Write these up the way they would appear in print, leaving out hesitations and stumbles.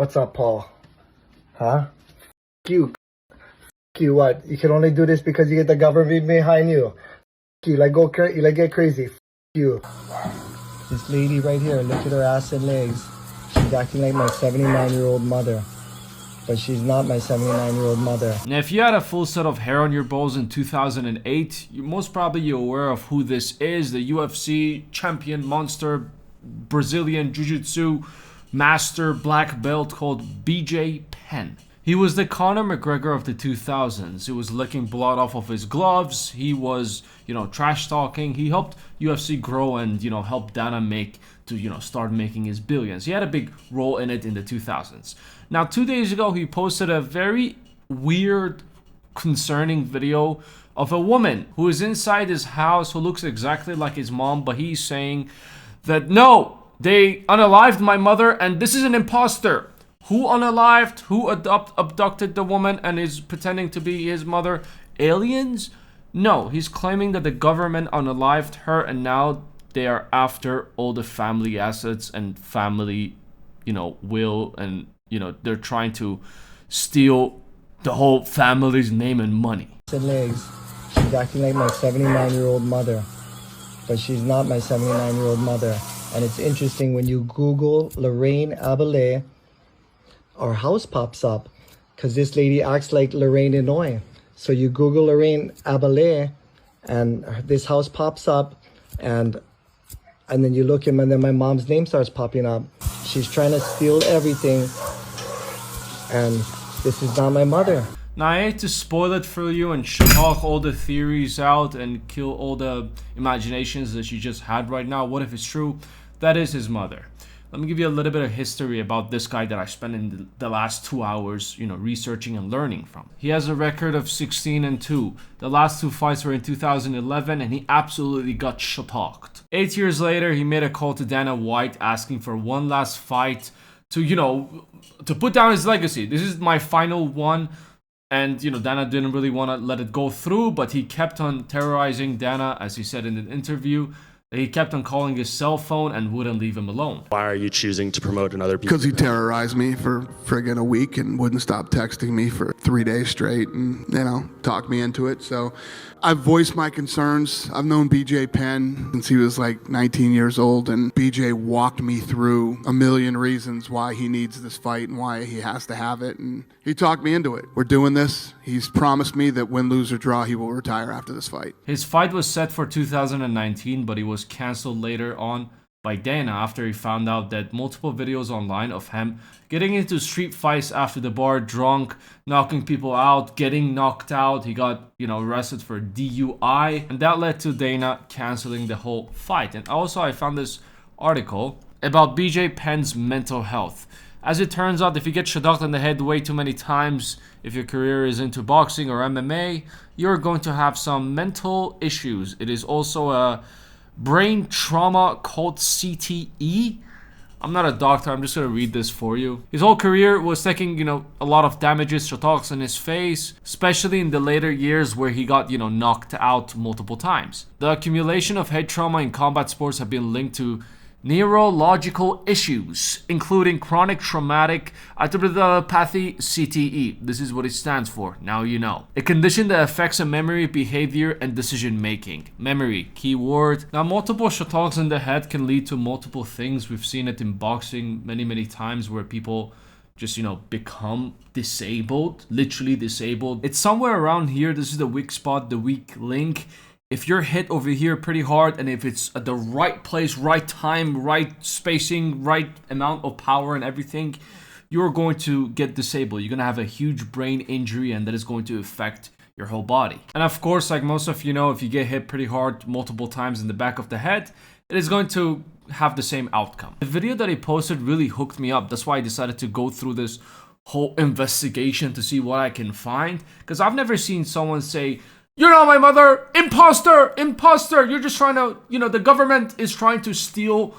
What's up, Paul? Huh? You. You what? You can only do this because you get the government behind you. You like get crazy. You. This lady right here, look at her ass and legs. She's acting like my 79-year-old mother. But she's not my 79-year-old mother. Now, if you had a full set of hair on your balls in 2008, you're most probably aware of who this is. The UFC champion, monster, Brazilian Jiu-Jitsu master, black belt called BJ Penn. He was the Conor McGregor of the 2000s. He was licking blood off of his gloves. He was, trash talking. He helped UFC grow and, help Dana start making his billions. He had a big role in it in the 2000s. Now, 2 days ago, he posted a very weird, concerning video of a woman who is inside his house who looks exactly like his mom, but he's saying that, no, they unalived my mother and this is an imposter. Who unalived? Who abducted the woman and is pretending to be his mother? Aliens? No, he's claiming that the government unalived her and now they are after all the family assets and family, will, and, they're trying to steal the whole family's name and money. And legs. She's acting like my 79-year-old mother. But she's not my 79-year-old mother. And it's interesting when you Google Lorraine Abele, our house pops up because this lady acts like Lorraine Inouye. So you Google Lorraine Abele and this house pops up and then you look him and then my mom's name starts popping up. She's trying to steal everything and this is not my mother. Now, I hate to spoil it for you and talk all the theories out and kill all the imaginations that you just had right now. What if it's true? That is his mother. Let me give you a little bit of history about this guy that I spent in the last 2 hours, researching and learning from. He has a record of 16-2. The last 2 fights were in 2011 and he absolutely got talked. 8 years later, he made a call to Dana White asking for one last fight to put down his legacy. This is my final one. And, Dana didn't really want to let it go through, but he kept on terrorizing Dana, as he said in the interview. He kept on calling his cell phone and wouldn't leave him alone. Why are you choosing to promote another people? Because he terrorized me for friggin' a week and wouldn't stop texting me for 3 days straight and, talked me into it. So I've voiced my concerns. I've known BJ Penn since he was like 19 years old, and BJ walked me through a million reasons why he needs this fight and why he has to have it, and he talked me into it. We're doing this. He's promised me that win, lose, or draw, he will retire after this fight. His fight was set for 2019, but he was canceled later on by Dana after he found out that multiple videos online of him getting into street fights after the bar, drunk, knocking people out, getting knocked out. He got, arrested for DUI, and that led to Dana canceling the whole fight. And also I found this article about BJ Penn's mental health. As it turns out, if you get shot in the head way too many times, if your career is into boxing or MMA, you're going to have some mental issues. It is also a brain trauma called CTE. I'm not a doctor, I'm just going to read this for you. His whole career was taking, a lot of damages, shotoks in his face, especially in the later years where he got, knocked out multiple times. The accumulation of head trauma in combat sports have been linked to neurological issues, including chronic traumatic encephalopathy, CTE. This is what it stands for. Now you know. A condition that affects a memory, behavior, and decision making. Memory, key word. Now, multiple shotoks in the head can lead to multiple things. We've seen it in boxing many times where people just, become disabled, literally disabled. It's somewhere around here. This is the weak spot, the weak link. If you're hit over here pretty hard, and if it's at the right place, right time, right spacing, right amount of power and everything, you're going to get disabled. You're going to have a huge brain injury, and that is going to affect your whole body. And of course, like most of you know, if you get hit pretty hard multiple times in the back of the head, it is going to have the same outcome. The video that he posted really hooked me up. That's why I decided to go through this whole investigation to see what I can find. Because I've never seen someone say, "You're not my mother, imposter, imposter. You're just trying to, the government is trying to steal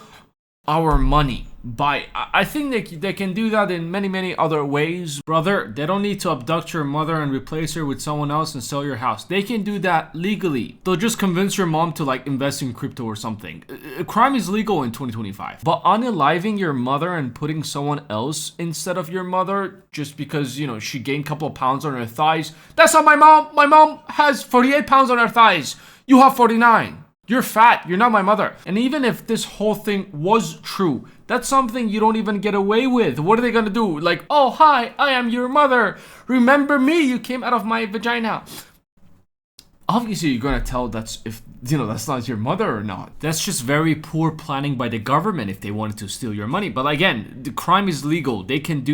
our money." I think they can do that in many other ways. Brother, they don't need to abduct your mother and replace her with someone else and sell your house. They can do that legally. They'll just convince your mom to like invest in crypto or something. Crime is legal in 2025. But unaliving your mother and putting someone else instead of your mother just because, you know, she gained a couple of pounds on her thighs. That's not my mom. My mom has 48 pounds on her thighs. You have 49. You're fat, you're not my mother. And even if this whole thing was true, that's something you don't even get away with. What are they gonna do? Like, oh, hi, I am your mother. Remember me, you came out of my vagina. Obviously, you're gonna tell that's if, you know, that's not your mother or not. That's just very poor planning by the government if they wanted to steal your money. But again, the crime is legal. They can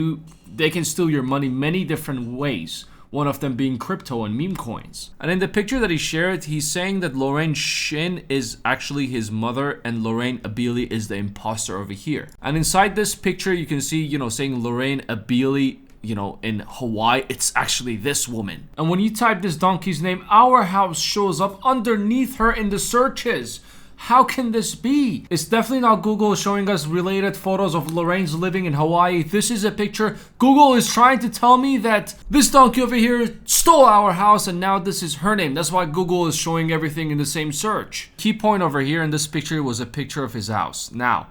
steal your money many different ways. One of them being crypto and meme coins. And in the picture that he shared, he's saying that Lorraine Shin is actually his mother and Lorraine Abili is the imposter over here. And inside this picture, you can see, you know, saying Lorraine Abili, you know, in Hawaii, it's actually this woman. And when you type this donkey's name, Our House shows up underneath her in the searches. How can this be? It's definitely not Google showing us related photos of Lorraine's living in Hawaii. This is a picture. Google is trying to tell me that this donkey over here stole our house and now this is her name. That's why Google is showing everything in the same search. Key point over here in this picture was a picture of his house. Now,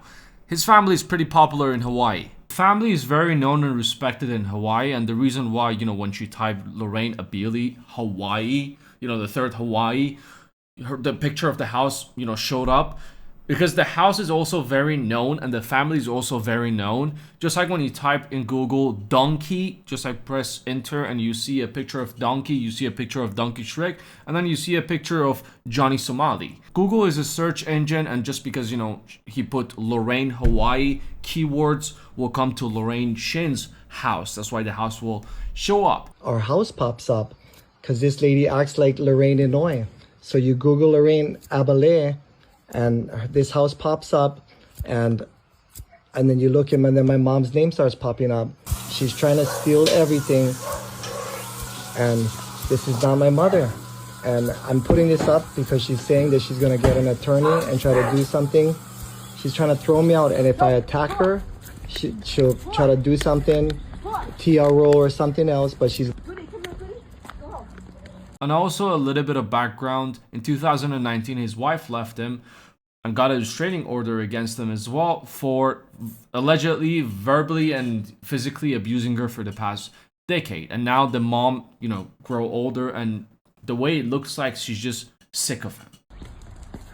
his family is pretty popular in Hawaii. Family is very known and respected in Hawaii, and the reason why, you know, once you type Lorraine Abili, Hawaii, you know, the third Hawaii, the picture of the house, you know, showed up because the house is also very known and the family is also very known. Just like when you type in Google donkey, just like press enter and you see a picture of donkey, you see a picture of Donkey Shrek, and then you see a picture of Johnny Somali. Google is a search engine, and just because, you know, he put Lorraine Hawaii, keywords will come to Lorraine Shin's house. That's why the house will show up. Our house pops up because this lady acts like Lorraine Inouye. So you Google Lorraine Abale, and this house pops up, and then you look him, and then my mom's name starts popping up. She's trying to steal everything, and this is not my mother. And I'm putting this up because she's saying that she's gonna get an attorney and try to do something. She's trying to throw me out, and if I attack her, she'll try to do something, TRO or something else, but she's... And also a little bit of background. In 2019, his wife left him and got a restraining order against him as well for allegedly verbally and physically abusing her for the past decade. And now the mom, you know, grow older, and the way it looks like she's just sick of him.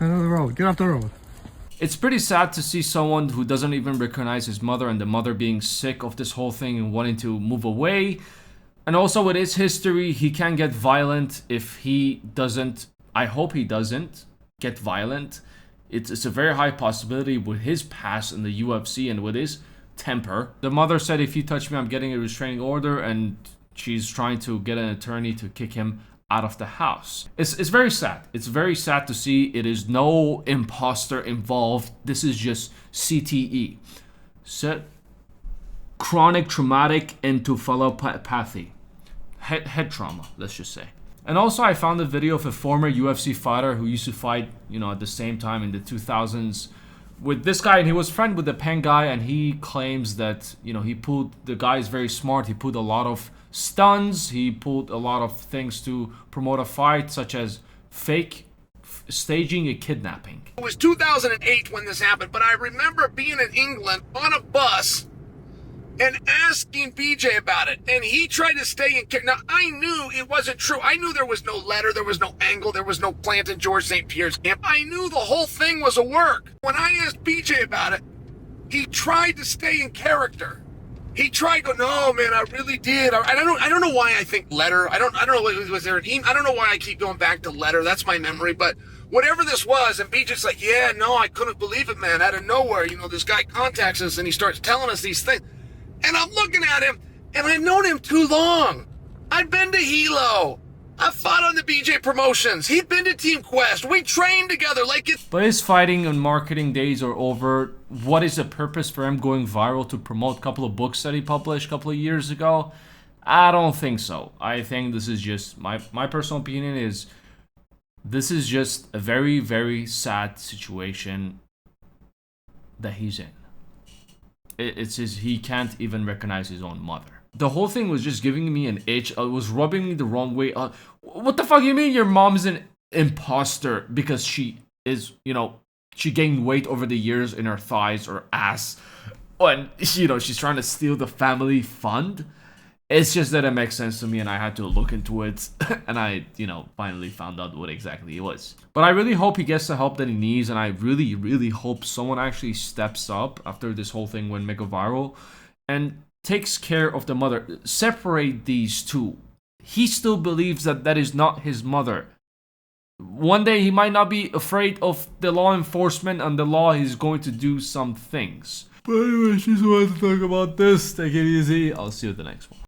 Get off the road. Get off the road. It's pretty sad to see someone who doesn't even recognize his mother and the mother being sick of this whole thing and wanting to move away. And also with his history, he can get violent if he doesn't, I hope he doesn't get violent. It's a very high possibility with his past in the UFC and with his temper. The mother said, if you touch me, I'm getting a restraining order, and she's trying to get an attorney to kick him out of the house. It's very sad. It's very sad to see it is no imposter involved. This is just CTE. Chronic traumatic encephalopathy. Head trauma, let's just say. And also I found a video of a former UFC fighter who used to fight, you know, at the same time in the 2000s with this guy, and he was friend with the Penn guy, and he claims that, you know, the guy is very smart. He pulled a lot of stunts. He pulled a lot of things to promote a fight, such as staging a kidnapping. It was 2008 when this happened, but I remember being in England on a bus and asking BJ about it, and he tried to stay in. Now, I knew it wasn't true. I knew there was no letter, there was no angle, there was no plant in George St. Pierre's camp. I knew the whole thing was a work. When I asked BJ about it, he tried to stay in character. He tried to go, no, man, I really did. I don't know why I think letter. I don't know, was there an email? I don't know why I keep going back to letter. That's my memory, but whatever this was, and BJ's like, yeah, no, I couldn't believe it, man. Out of nowhere, you know, this guy contacts us and he starts telling us these things. And I'm looking at him, and I've known him too long. I've been to Hilo. I've fought on the BJ promotions. He'd been to Team Quest. We trained together like it. But his fighting and marketing days are over. What is the purpose for him going viral to promote a couple of books that he published a couple of years ago? I don't think so. I think this is just, my personal opinion is, this is just a very, very sad situation that he's in. it's just he can't even recognize his own mother. The whole thing was just giving me an itch. It was rubbing me the wrong way. What the fuck you mean your mom's an imposter because she is, you know, she gained weight over the years in her thighs or ass, and you know she's trying to steal the family fund? It's just that it makes sense to me, and I had to look into it, and I, you know, finally found out what exactly it was. But I really hope he gets the help that he needs, and I really, really hope someone actually steps up after this whole thing went mega viral and takes care of the mother. Separate these two. He still believes that that is not his mother. One day he might not be afraid of the law enforcement, and the law is going to do some things. But anyway, just wanted to talk about this. Take it easy. I'll see you at the next one.